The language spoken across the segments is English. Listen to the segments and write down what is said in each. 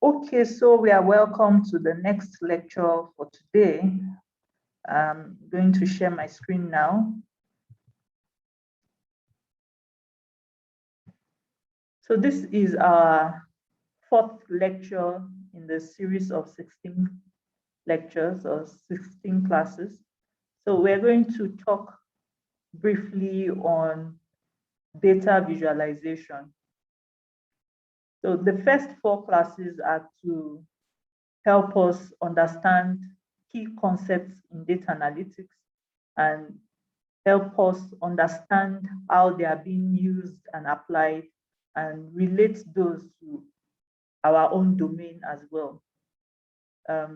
Okay, so we are welcome to the next lecture for today. I'm going to share my screen now. So this is our fourth lecture in the series of 16 lectures or 16 classes. So we're going to talk briefly on data visualization. So the first four classes are to help us understand key concepts in data analytics and help us understand how they are being used and applied and relate those to our own domain as well. Okay,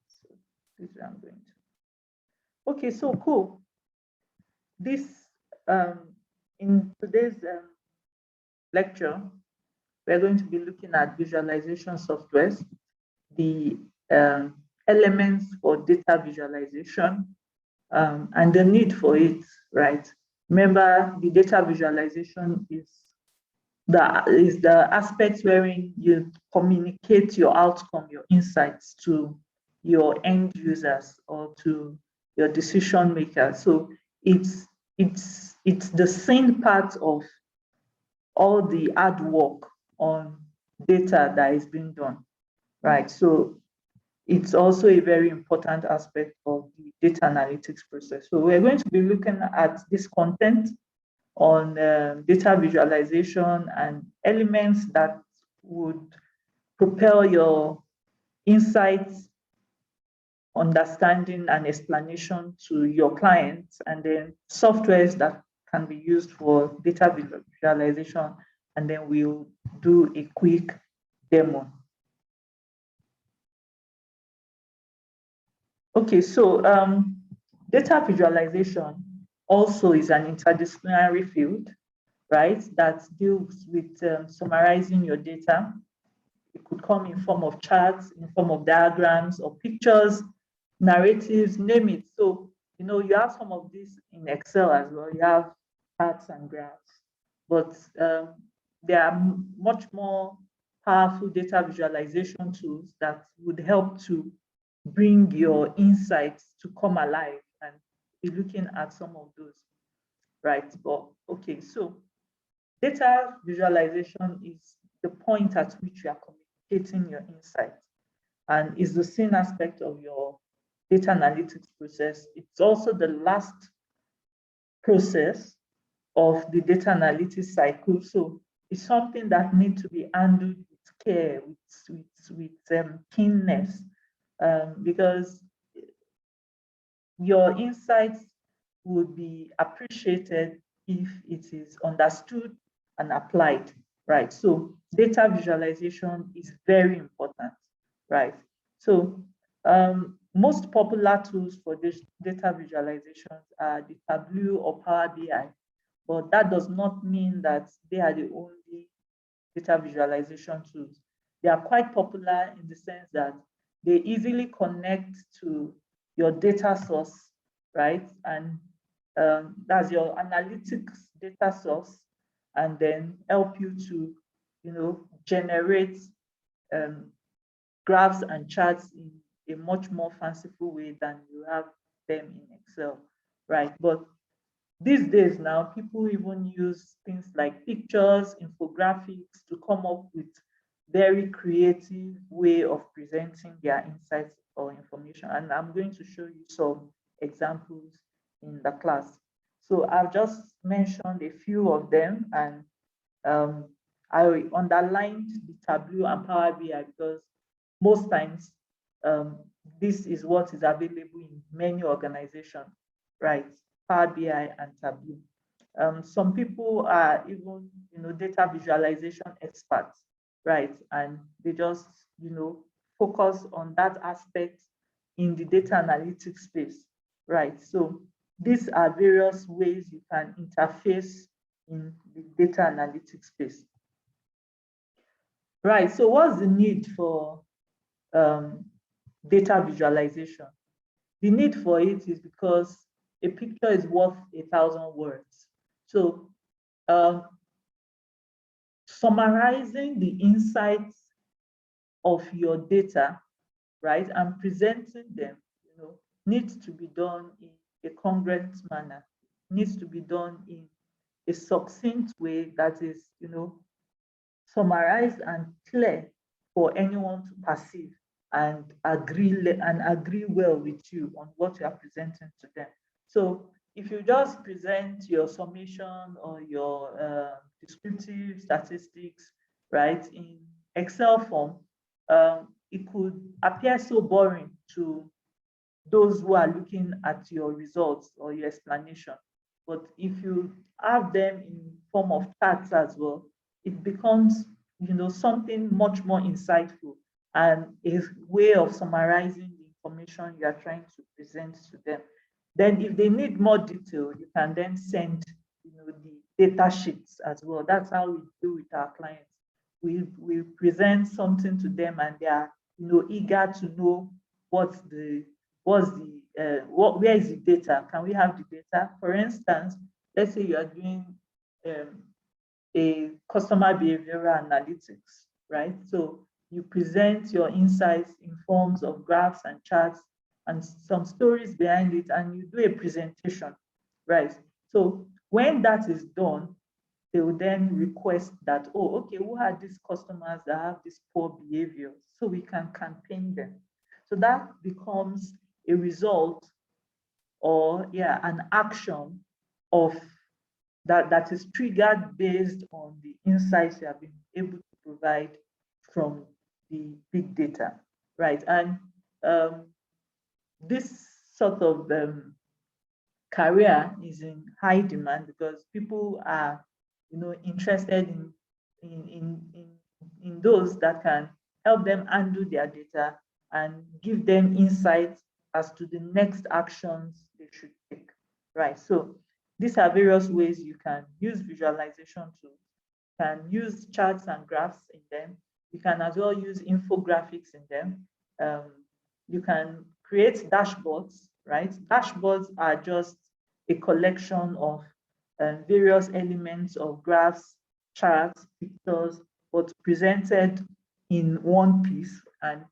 so this is I'm going to. Okay, so cool. This in today's lecture, we're going to be looking at visualization softwares, the elements for data visualization, and the need for it, right? Remember, the data visualization is the aspect wherein you communicate your outcome, your insights to your end users or to your decision makers. So it's the same part of all the hard work on data that is being done, right? So it's also a very important aspect of the data analytics process. So we're going to be looking at this content on data visualization and elements that would propel your insights, understanding, and explanation to your clients, and then softwares that can be used for data visualization, and then we'll do a quick demo. Okay, so data visualization also is an interdisciplinary field, right, that deals with summarizing your data. It could come in form of charts, in form of diagrams or pictures, narratives, name it. So, you have some of this in Excel as well. You have charts and graphs, but there are much more powerful data visualization tools that would help to bring your insights to come alive, and be looking at some of those, right? But okay, so data visualization is the point at which you are communicating your insights and is the same aspect of your data analytics process. It's also the last process of the data analytics cycle. So it's something that needs to be handled with care, with keenness, because your insights would be appreciated if it is understood and applied, right? So data visualization is very important, right? So most popular tools for this data visualization are the Tableau or Power BI, but that does not mean that they are the only data visualization tools. They are quite popular in the sense that they easily connect to your data source, right? And that's your analytics data source, and then help you to, generate graphs and charts in a much more fanciful way than you have them in Excel, right? But these days now, people even use things like pictures, infographics to come up with very creative way of presenting their insights or information. And I'm going to show you some examples in the class. So I've just mentioned a few of them, and I underlined the Tableau and Power BI because most times this is what is available in many organizations, right? Power BI and Tableau. Some people are even, data visualization experts, right? And they just, focus on that aspect in the data analytics space, right? So these are various ways you can interface in the data analytics space. Right, so what's the need for data visualization? The need for it is because a picture is worth 1,000 words. So summarizing the insights of your data, right, and presenting them, needs to be done in a congruent manner, needs to be done in a succinct way that is, summarized and clear for anyone to perceive and agree well with you on what you are presenting to them. So if you just present your summation or your descriptive statistics, right, in Excel form, it could appear so boring to those who are looking at your results or your explanation. But if you have them in form of charts as well, it becomes, something much more insightful and a way of summarizing the information you are trying to present to them. Then if they need more detail, you can then send, the data sheets as well. That's how we do with our clients. We present something to them and they are, eager to know what's the where is the data? Can we have the data? For instance, let's say you are doing a customer behavioral analytics, right? So you present your insights in forms of graphs and charts and some stories behind it, and you do a presentation, right? So when that is done, they will then request that, oh, okay, who are these customers that have this poor behavior? So we can campaign them. So that becomes a result or an action of that is triggered based on the insights you have been able to provide from the big data, right? And this sort of career is in high demand because people are, interested in those that can help them handle their data and give them insights as to the next actions they should take, right? So these are various ways you can use visualization tools. You can use charts and graphs in them. You can as well use infographics in them. You can create dashboards, right? Dashboards are just a collection of various elements of graphs, charts, pictures, but presented in one piece. And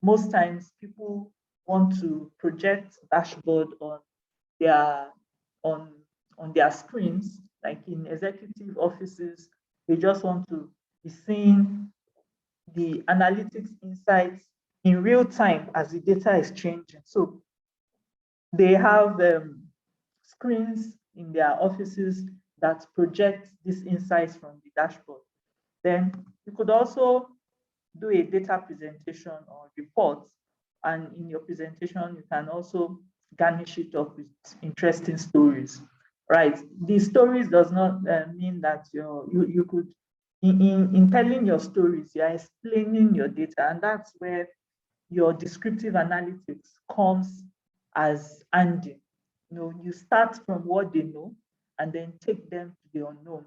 most times people want to project dashboard their on on their screens, like in executive offices. They just want to be seeing the analytics insights in real time as the data is changing. So they have screens in their offices that project these insights from the dashboard. Then you could also do a data presentation or report, and in your presentation you can also garnish it up with interesting stories, right? The stories does not mean that you could in telling your stories, you are explaining your data, and that's where your descriptive analytics comes as handy. You start from what they know and then take them to the unknown.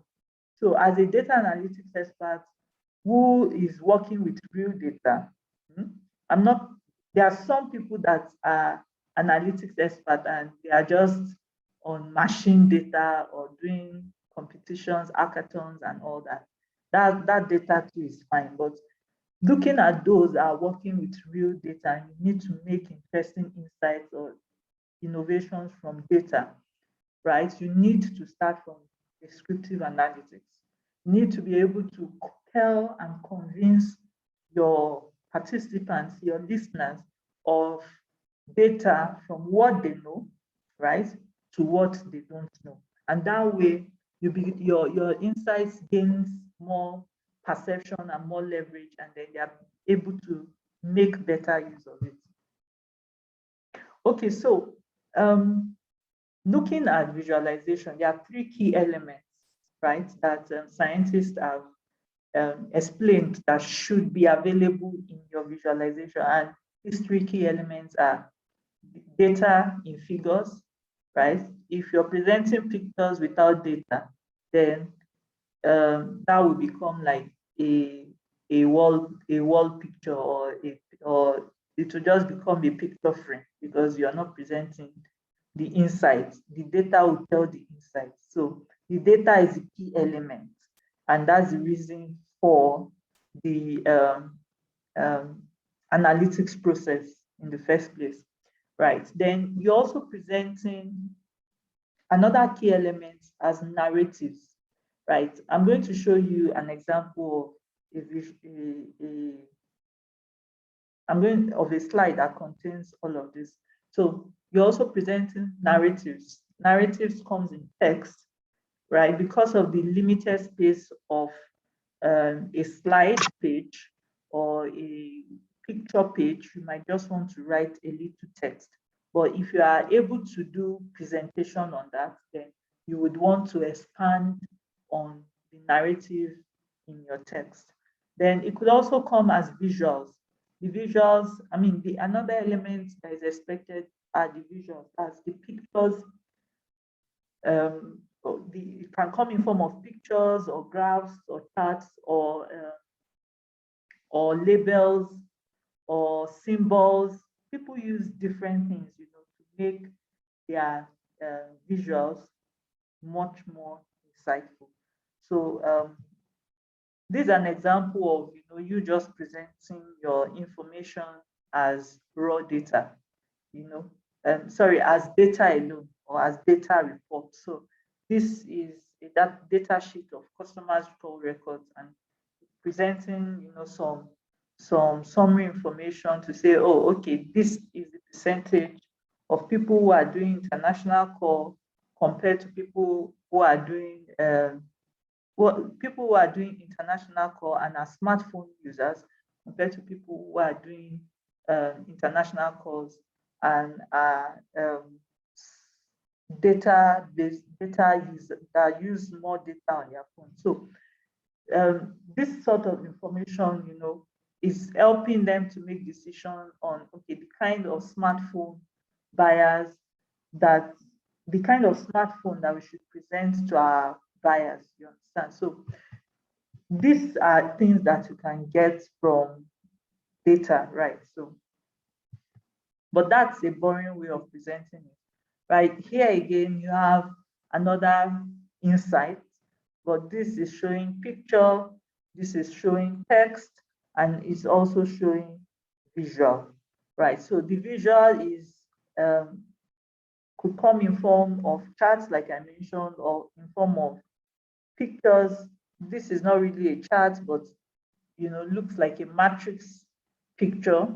So as a data analytics expert who is working with real data, I'm not, there are some people that are analytics expert and they are just on machine data or doing competitions, hackathons and all that. That data too is fine, but looking at those that are working with real data, you need to make interesting insights or innovations from data, right? You need to start from descriptive analytics. You need to be able to tell and convince your participants, your listeners, of data from what they know, right, to what they don't know. And that way, your insights gains more perception and more leverage, and then they are able to make better use of it. Okay, so looking at visualization, there are three key elements, right, that scientists have explained that should be available in your visualization. And these three key elements are data in figures, right? If you're presenting pictures without data, then that will become like a wall picture, or it will just become a picture frame because you are not presenting the insights. The data will tell the insights. So the data is the key element, and that's the reason for the analytics process in the first place, right? Then you're also presenting another key element as narratives, right? I'm going to show you an example of a slide that contains all of this. So you're also presenting narratives. Narratives comes in text, right? Because of the limited space of a slide page or a picture page, you might just want to write a little text. But if you are able to do presentation on that, then you would want to expand on the narrative in your text. Then it could also come as visuals. The visuals, I mean, another element that is expected are the visuals, as the pictures. It can come in form of pictures or graphs or charts or labels or symbols. People use different things, you know, to make their visuals much more insightful. So this is an example of, you know, you just presenting your information as raw data, you know, sorry, as data alone or as data report. So this is that data sheet of customers' recall records and presenting, you know, some summary information to say, oh, okay, this is the percentage of people who are doing international call compared to people who are doing people who are doing international call and are smartphone users compared to people who are doing international calls and are data users that use more data on their phone. So this sort of information, you know, is helping them to make decision on, okay, the kind of smartphone buyers that, the kind of smartphone that we should present to our buyers, you understand? So these are things that you can get from data, right? So, but that's a boring way of presenting it, right? Here again, you have another insight, but this is showing picture, this is showing text, and it's also showing visual, right? So the visual is could come in form of charts, like I mentioned, or in form of pictures. This is not really a chart, but, you know, looks like a matrix picture,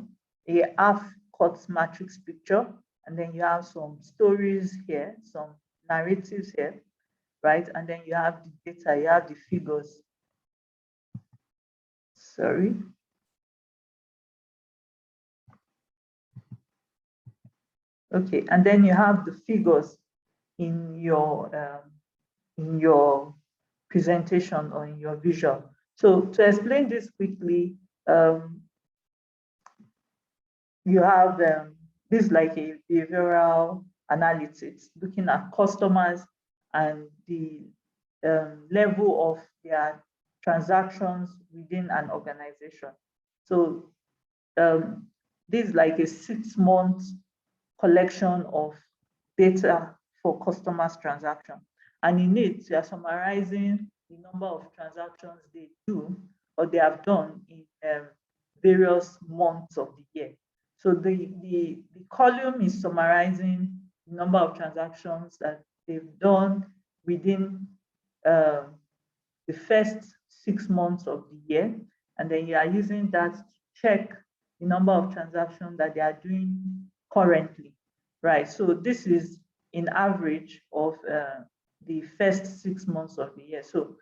a half-cut matrix picture, and then you have some stories here, some narratives here, right? And then you have the data, you have the figures. Sorry. Okay, and then you have the figures in your presentation or in your visual. So to explain this quickly, you have this like a behavioral analytics, looking at customers and the level of their transactions within an organization. So this is like a 6-month collection of data for customers' transaction. And in it, you are summarizing the number of transactions they do or they have done in various months of the year. So the column is summarizing the number of transactions that they've done within the first 6 months of the year. And then you are using that to check the number of transactions that they are doing currently, right? So this is in average of the first 6 months of the year. So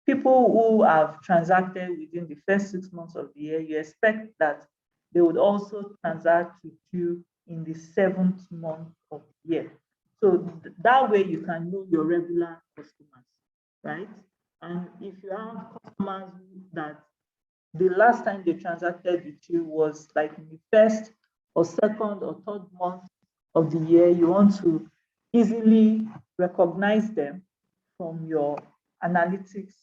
people who have transacted within the first 6 months of the year, you expect that they would also transact with you in the 7th month of the year. So that way you can know your regular customers, right? And if you have customers that the last time they transacted with you was like in the first or second or third month of the year, you want to easily recognize them from your analytics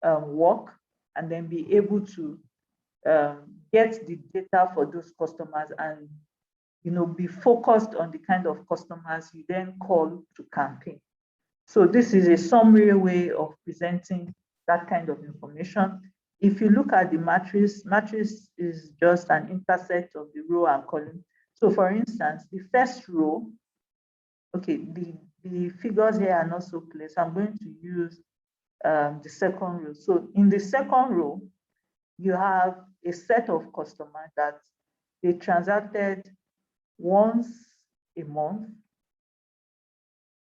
work and then be able to get the data for those customers and, you know, be focused on the kind of customers you then call to campaign. So this is a summary way of presenting that kind of information. If you look at the matrix, matrix is just an intersect of the row and column. So for instance, the first row, okay, the figures here are not so clear, so I'm going to use the second row. So in the second row, you have a set of customers that they transacted once a month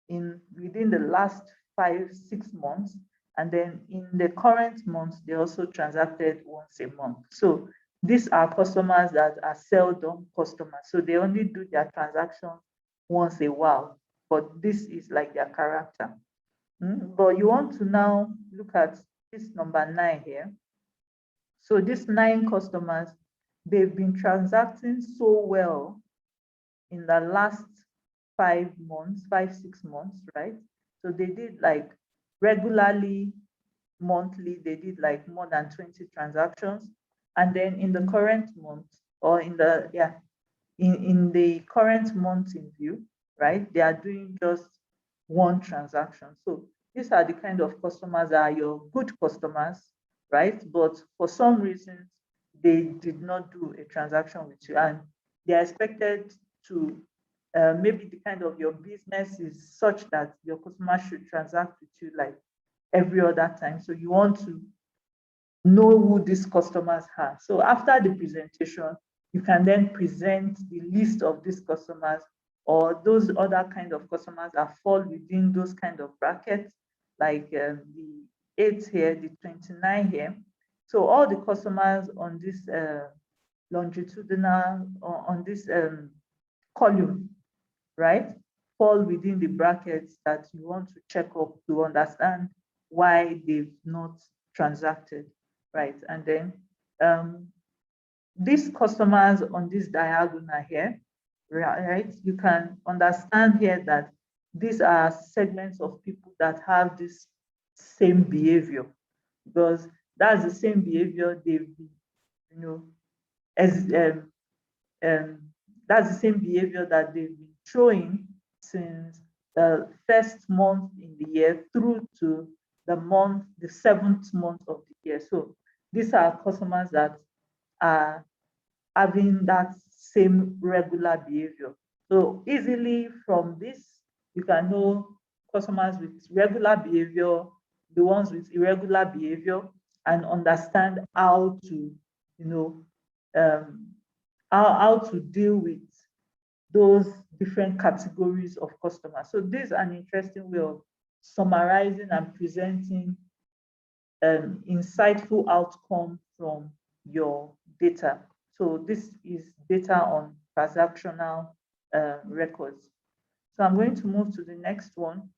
within the last 5-6 months, and then in the current month they also transacted once a month. So these are customers that are seldom customers, so they only do their transaction once a while, but this is like their character. But you want to now look at this number 9 here. So these 9 customers, they've been transacting so well in the last 5 months, 5-6 months, right? So they did like regularly, monthly, they did like more than 20 transactions. And then in the current month, or in the current month in view, right, they are doing just 1 transaction. So these are the kind of customers that are your good customers, right? But for some reason, they did not do a transaction with you, and they are expected to, maybe the kind of your business is such that your customers should transact with you like every other time. So you want to know who these customers are. So after the presentation, you can then present the list of these customers or those other kind of customers that fall within those kind of brackets, like the 8 here, the 29 here. So all the customers on this longitudinal, on this column, right, fall within the brackets that you want to check up to understand why they've not transacted, right? And then these customers on this diagonal here, right, you can understand here that these are segments of people that have this same behavior, because that's the same behavior they've been, as that's the same behavior that they've been showing since the first month in the year through to the 7th month of the year. So these are customers that are having that same regular behavior. So easily from this, you can know customers with regular behavior, the ones with irregular behavior, and understand how to, how to deal with those different categories of customers. So this is an interesting way of summarizing and presenting an insightful outcome from your data. So this is data on transactional records. So I'm going to move to the next one.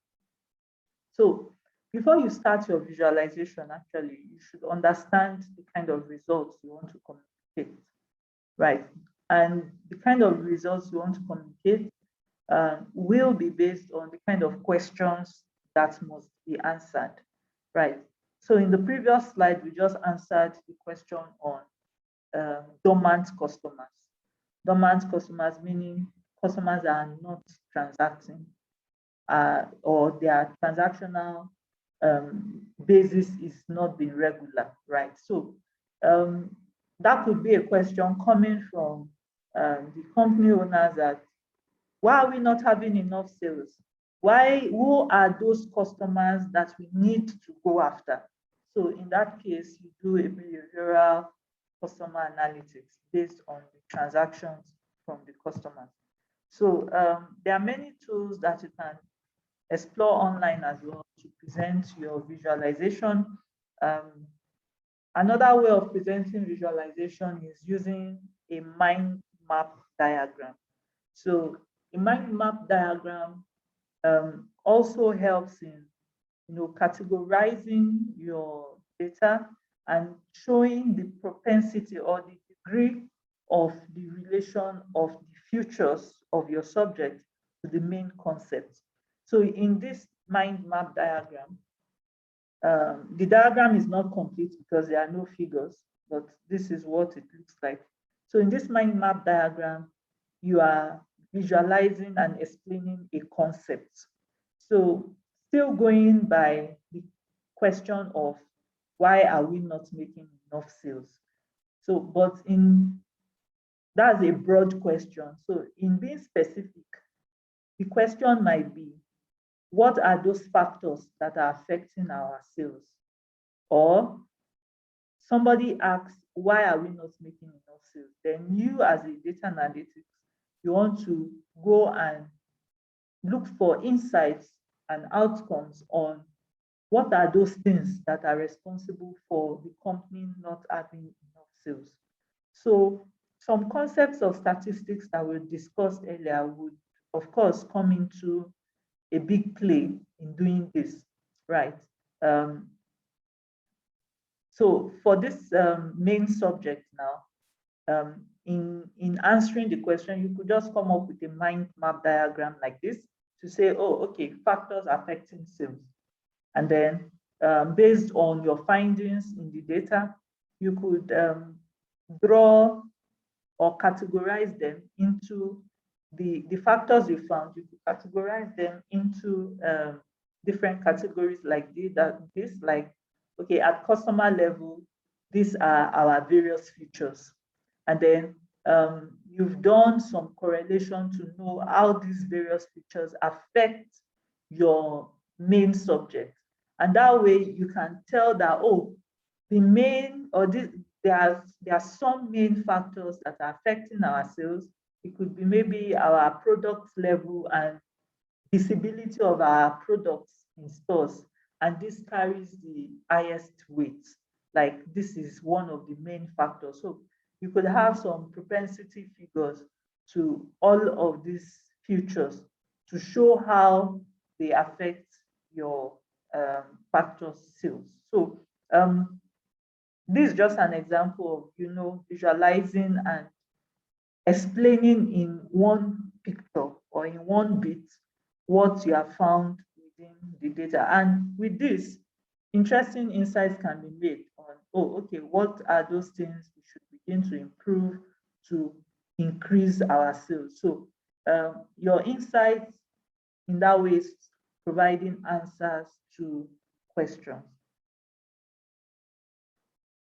So before you start your visualization, actually, you should understand the kind of results you want to communicate, right? And the kind of results you want to communicate will be based on the kind of questions that must be answered, right? So in the previous slide, we just answered the question on dormant customers. Dormant customers meaning customers that are not transacting, or their transactional basis is not being regular, right? So that could be a question coming from the company owners that, why are we not having enough sales? Who are those customers that we need to go after? So in that case, you do a behavioral customer analytics based on the transactions from the customers. So there are many tools that you can explore online as well to present your visualization. Another way of presenting visualization is using a mind map diagram. So a mind map diagram also helps in categorizing your data and showing the propensity or the degree of the relation of the features of your subject to the main concept. So in this mind map diagram, the diagram is not complete because there are no figures, but this is what it looks like. So in this mind map diagram, you are visualizing and explaining a concept. So still going by the question of why are we not making enough sales? So, but that's a broad question. So in being specific, the question might be, what are those factors that are affecting our sales? Or somebody asks, why are we not making enough sales? Then you, as a data analytics, you want to go and look for insights and outcomes on what are those things that are responsible for the company not having enough sales. So some concepts of statistics that we discussed earlier would, of course, come into a big play in doing this, right? So for this main subject now, in answering the question, you could just come up with a mind map diagram like this to say, oh, okay, factors affecting sales. And then based on your findings in the data, you could draw or categorize them into the factors you found. You could categorize them into different categories like this, like, okay, at customer level, these are our various features. And then you've done some correlation to know how these various features affect your main subject. And that way you can tell that, oh, the main, or this, there are some main factors that are affecting our sales. It could be maybe our product level and visibility of our products in stores. And this carries the highest weight. Like, this is one of the main factors. So you could have some propensity figures to all of these features to show how they affect your factors sales. So this is just an example of, visualizing and explaining in one picture or in one bit what you have found within the data. And with this, interesting insights can be made on, oh, okay, what are those things we should begin to improve to increase our sales? So your insights in that way is providing answers to questions.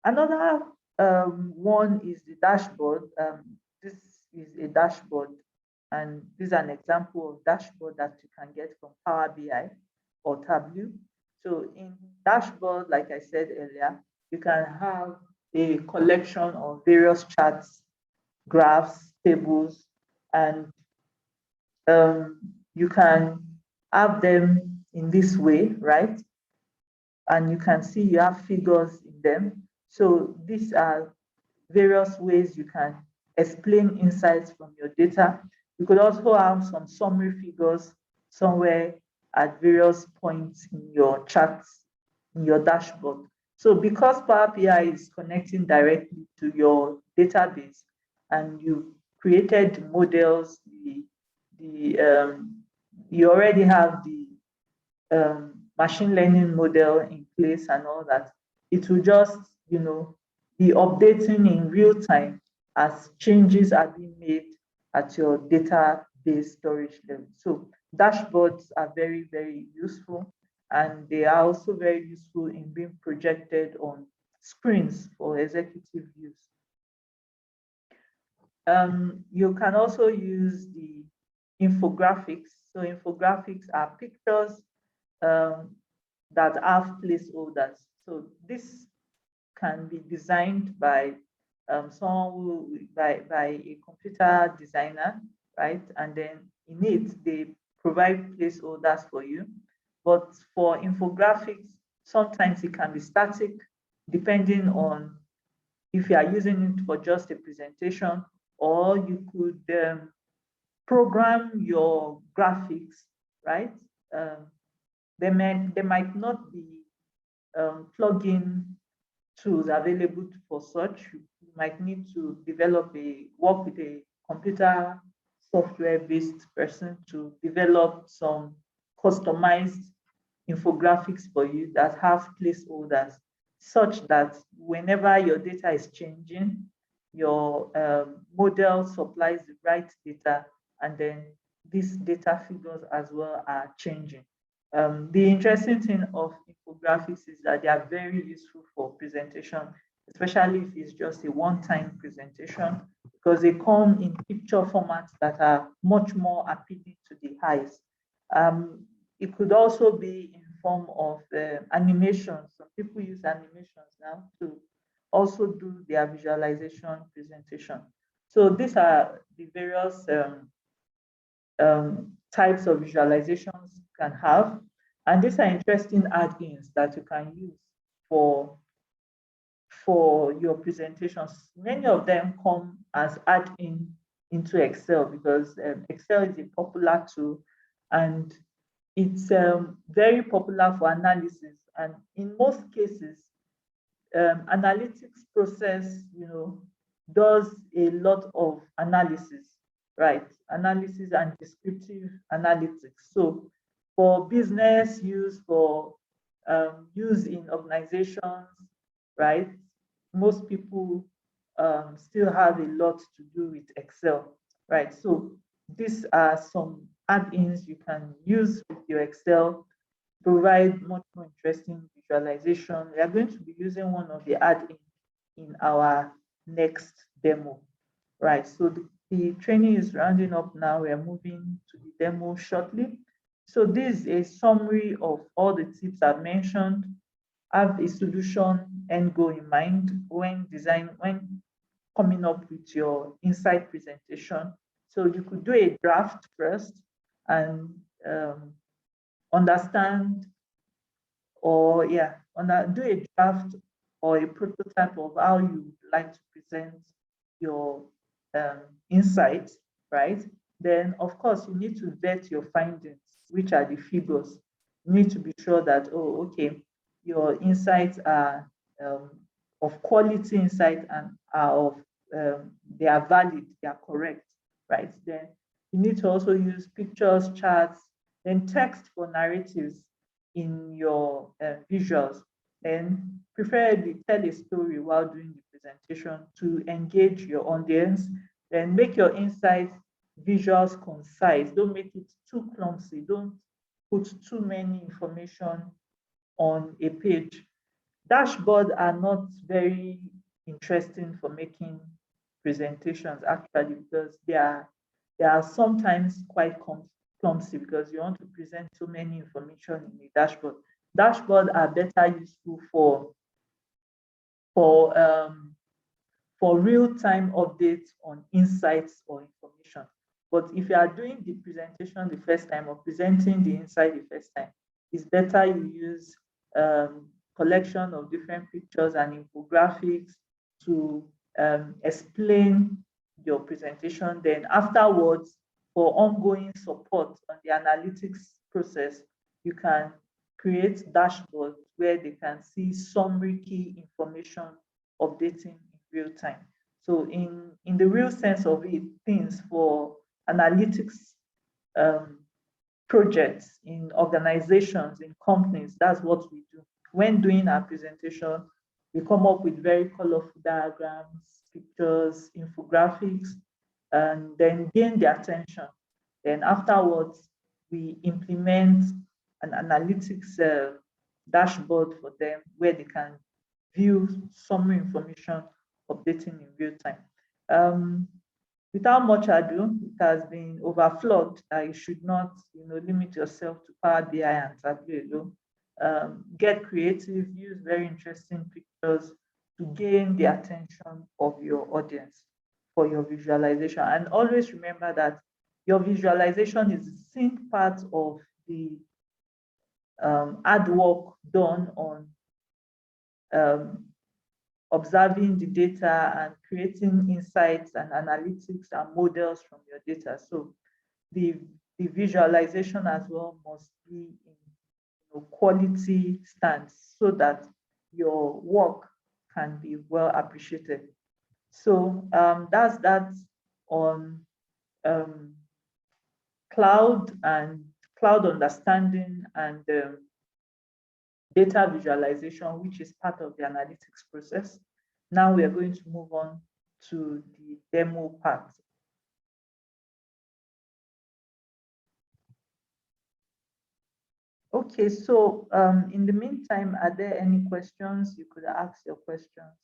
Another one is the dashboard. This is a dashboard, and this is an example of dashboard that you can get from Power BI or Tableau. So in dashboard, like I said earlier, you can have a collection of various charts, graphs, tables, and you can have them in this way, right? And you can see you have figures in them. So these are various ways you can explain insights from your data. You could also have some summary figures somewhere at various points in your charts, in your dashboard. So because Power BI is connecting directly to your database and you created models, you already have the machine learning model in place and all that, it will just, be updating in real time as changes are being made at your database storage level. So dashboards are very, very useful, and they are also very useful in being projected on screens for executive use. You can also use the infographics. So infographics are pictures that have placeholders. So this can be designed by by a computer designer, right? And then in it, they provide placeholders for you. But for infographics, sometimes it can be static, depending on if you are using it for just a presentation, or you could program your graphics, right? There might not be plugin tools available for such. You might need to work with a computer software-based person to develop some customized infographics for you that have placeholders, such that whenever your data is changing, your model supplies the right data, and then these data figures as well are changing. The interesting thing of infographics is that they are very useful for presentation, especially if it's just a one-time presentation, because they come in picture formats that are much more appealing to the eyes. It could also be in form of animations. Some people use animations now to also do their visualization presentation. So these are the various types of visualizations you can have. And these are interesting add-ins that you can use for your presentations. Many of them come as add-in into Excel because Excel is a popular tool and it's very popular for analysis. And in most cases, analytics process, does a lot of analysis, right? Analysis and descriptive analytics. So for business use, for use in organizations, right? Most people still have a lot to do with Excel, right? So these are some add-ins you can use with your Excel, provide much more interesting visualization. We are going to be using one of the add-ins in our next demo, right? So the training is rounding up now. We are moving to the demo shortly. So this is a summary of all the tips I've mentioned. Have a solution and goal in mind when coming up with your insight presentation. So you could do a draft first and understand do a draft or a prototype of how you would like to present your insights, right? Then, of course, you need to vet your findings, which are the figures. You need to be sure that, your insights are of quality insight and are they are valid, they are correct, right? Then you need to also use pictures, charts, then text for narratives in your visuals, and preferably tell a story while doing the presentation to engage your audience. Then make your insights visuals concise. Don't make it too clumsy. Don't put too many information on a page. Dashboards are not very interesting for making presentations actually, because they are sometimes quite clumsy because you want to present so many information in the dashboard. Dashboards are better useful for real-time updates on insights or information. But if you are doing the presentation the first time or presenting the insight the first time, it's better you use collection of different pictures and infographics to explain your presentation. Then afterwards, for ongoing support on the analytics process, you can create dashboards where they can see summary key information updating in real time. So in the real sense of it, things for analytics projects in organizations, in companies, that's what we do. When doing our presentation, we come up with very colorful diagrams, pictures, infographics, and then gain their attention. Then afterwards, we implement an analytics dashboard for them where they can view summary information updating in real time. Without much ado, it has been overflowed that you should not limit yourself to Power BI and Tableau alone. Get creative, use very interesting pictures to gain the attention of your audience for your visualization. And always remember that your visualization is the same part of the hard work done on observing the data and creating insights and analytics and models from your data. So the visualization as well must be in quality stance so that your work can be well appreciated. So that's that on cloud and cloud understanding and data visualization, which is part of the analytics process. Now we are going to move on to the demo part. Okay, so in the meantime, are there any questions? You could ask your questions.